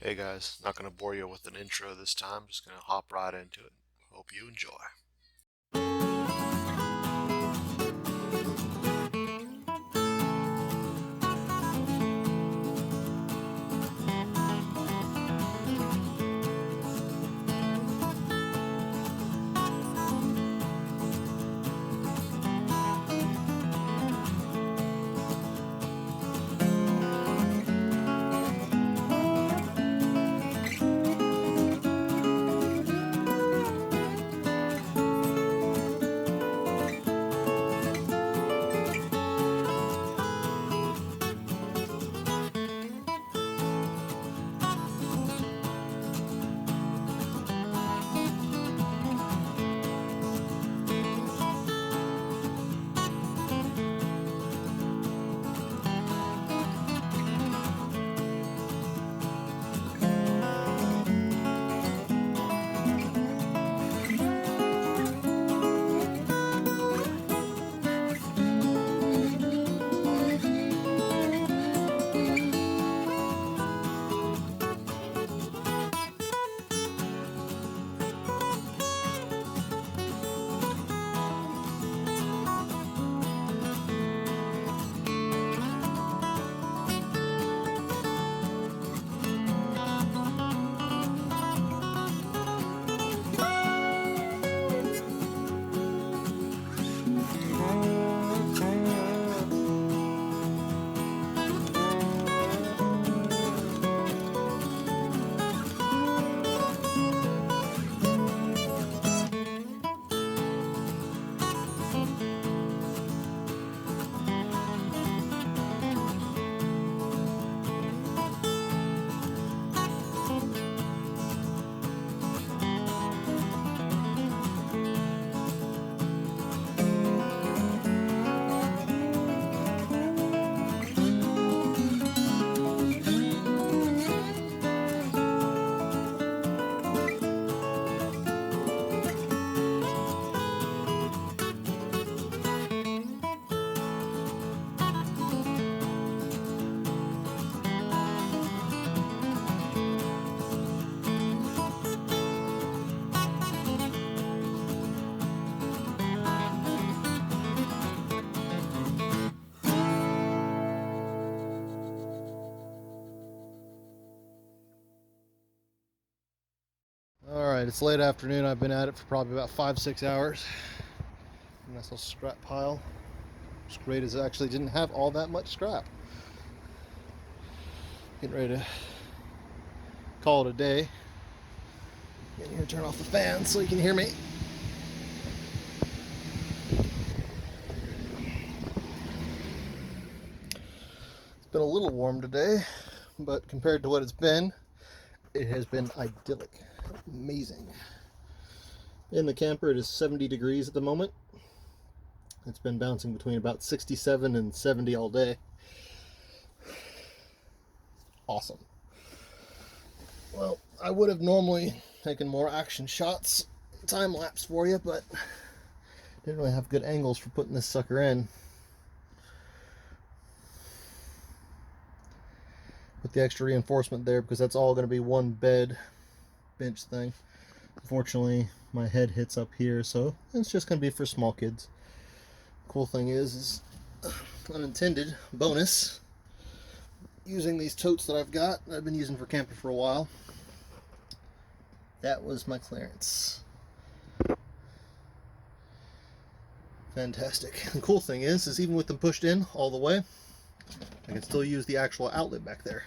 Hey guys, not going to bore you with an intro this time, just going to hop right into it. Hope you enjoy. Alright, it's late afternoon. I've been at it for probably about 5-6 hours. Nice little scrap pile. What's great is it actually didn't have all that much scrap. Getting ready to call it a day. Getting here to turn off the fan so you can hear me. It's been a little warm today, but compared to what it's been, it has been idyllic. Amazing. In the camper, it is 70 degrees at the moment. It's been bouncing between about 67 and 70 all day. Awesome. Well, I would have normally taken more action shots, time lapse for you, but didn't really have good angles for putting this sucker in. With the extra reinforcement there, because that's all going to be one bed bench thing. Unfortunately, my head hits up here, so it's just going to be for small kids. Cool thing is unintended bonus, using these totes that I've got, that I've been using for camping for a while. That was my clearance. Fantastic. The cool thing is even with them pushed in all the way, I can still use the actual outlet back there.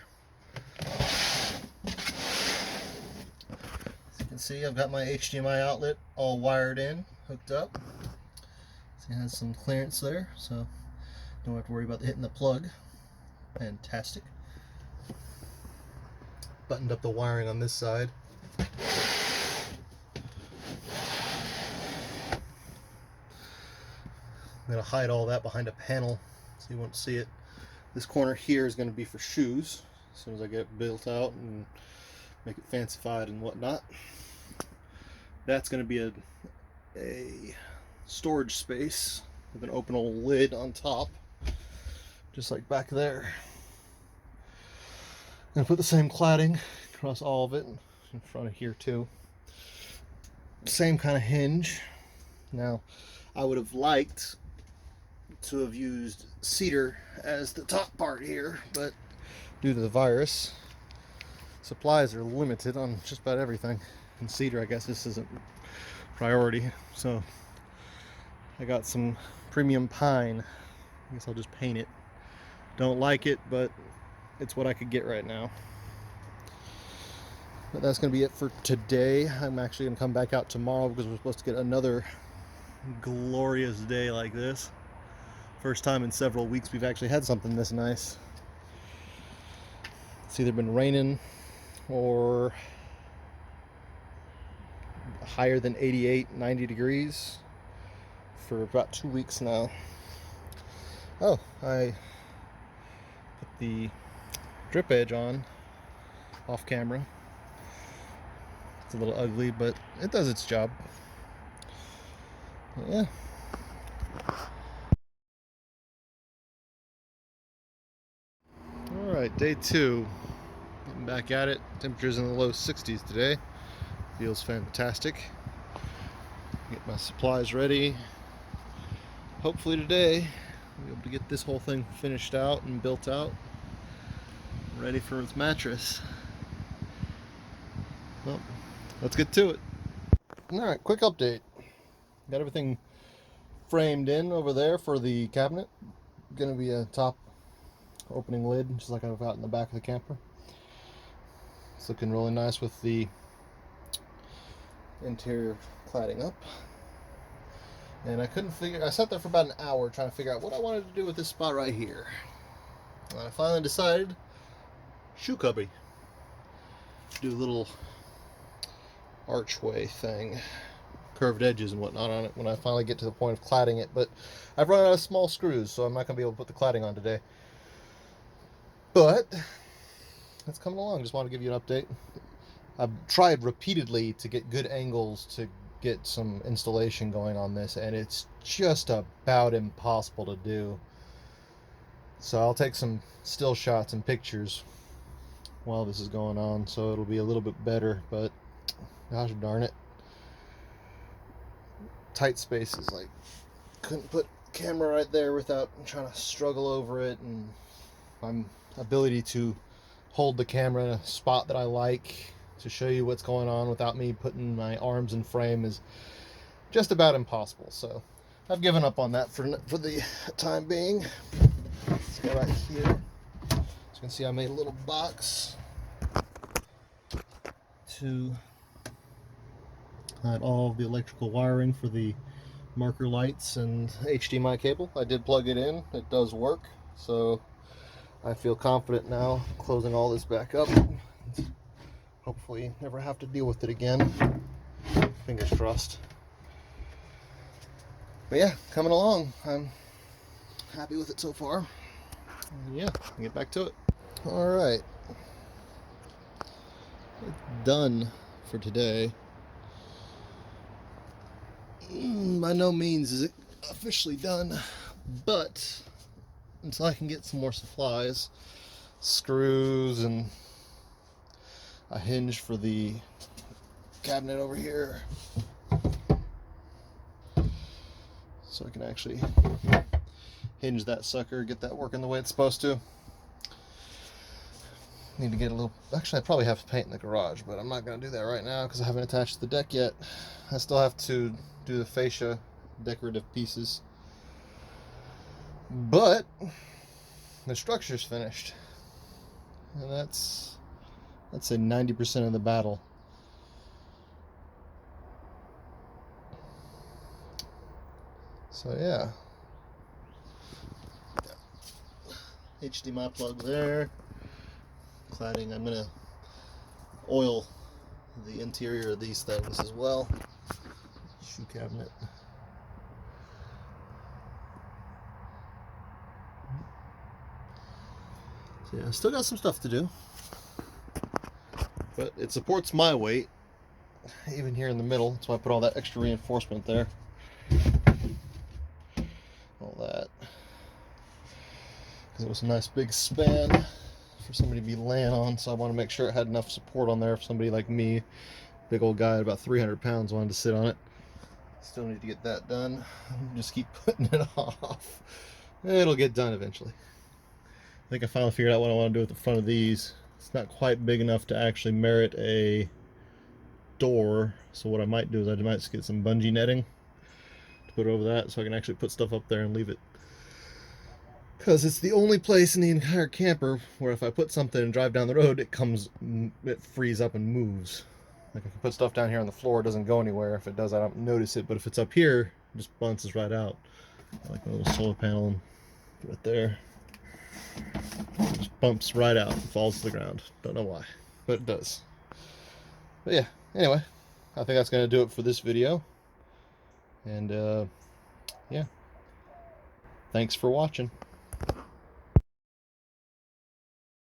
As you can see, I've got my HDMI outlet all wired in, hooked up. So it has some clearance there, so don't have to worry about hitting the plug. Fantastic. Buttoned up the wiring on this side. I'm going to hide all that behind a panel so you won't see it. This corner here is going to be for shoes as soon as I get it built out and make it fancified and whatnot. That's going to be a storage space with an openable lid on top, just like back there. I'm going to put the same cladding across all of it, in front of here too. Same kind of hinge. Now, I would have liked to have used cedar as the top part here, but due to the virus, supplies are limited on just about everything. And cedar, I guess this isn't priority, so I got some premium pine. I guess I'll just paint it. Don't like it, but it's what I could get right now. But that's going to be it for today. I'm actually going to come back out tomorrow because we're supposed to get another glorious day like this. First time in several weeks we've actually had something this nice. It's either been raining or higher than 88, 90 degrees for about 2 weeks now. Oh, I put the drip edge on off camera. It's a little ugly, but it does its job. Yeah. Alright, day 2. Getting back at it. Temperatures in the low 60s today. Feels fantastic. Get my supplies ready. Hopefully today I'll be able to get this whole thing finished out and built out. Ready for its mattress. Well, let's get to it. Alright, quick update. Got everything framed in over there for the cabinet. Gonna be a top opening lid, just like I've got in the back of the camper. It's looking really nice with the interior cladding up. And I sat there for about an hour trying to figure out what I wanted to do with this spot right here. And I finally decided, shoe cubby. Do a little archway thing, curved edges and whatnot on it when I finally get to the point of cladding it. But I've run out of small screws, so I'm not going to be able to put the cladding on today. But it's coming along. Just wanted to give you an update. I've tried repeatedly to get good angles to get some installation going on this, and it's just about impossible to do. So I'll take some still shots and pictures while this is going on, so it'll be a little bit better, but gosh darn it. Tight spaces, like couldn't put camera right there without trying to struggle over it, and my ability to hold the camera in a spot that I like to show you what's going on without me putting my arms in frame is just about impossible. So I've given up on that for the time being. Let's go right here. As you can see, I made a little box to hide all of the electrical wiring for the marker lights and HDMI cable. I did plug it in. It does work. So I feel confident now closing all this back up. Hopefully never have to deal with it again. Fingers crossed. But yeah, coming along. I'm happy with it so far. Yeah, I'll get back to it. Alright. Done for today. By no means is it officially done, but until I can get some more supplies, screws and a hinge for the cabinet over here, so I can actually hinge that sucker, get that working the way it's supposed to. Need to get a little, actually I probably have to paint in the garage, but I'm not going to do that right now because I haven't attached the deck yet. I still have to do the fascia decorative pieces, but the structure's finished, and that's a 90% of the battle. So yeah, HDMI plug there, cladding. I'm gonna oil the interior of these things as well. Shoe cabinet. So yeah, still got some stuff to do, but it supports my weight even here in the middle. That's why I put all that extra reinforcement there. All that because it was a nice big span for somebody to be laying on, so I want to make sure it had enough support on there if somebody like me, big old guy, about 300 pounds, wanted to sit on it. Still need to get that done. Just keep putting it off. It'll get done eventually. I think I finally figured out what I want to do with the front of these. It's not quite big enough to actually merit a door, so what I might do is I might just get some bungee netting to put over that so I can actually put stuff up there and leave it. Because it's the only place in the entire camper where if I put something and drive down the road, it frees up and moves. Like if I put stuff down here on the floor, it doesn't go anywhere. If it does, I don't notice it. But if it's up here, it just bounces right out. Like a little solar panel right there. It just bumps right out and falls to the ground. Don't know why, but it does. But yeah, anyway, I think that's going to do it for this video. And yeah, thanks for watching.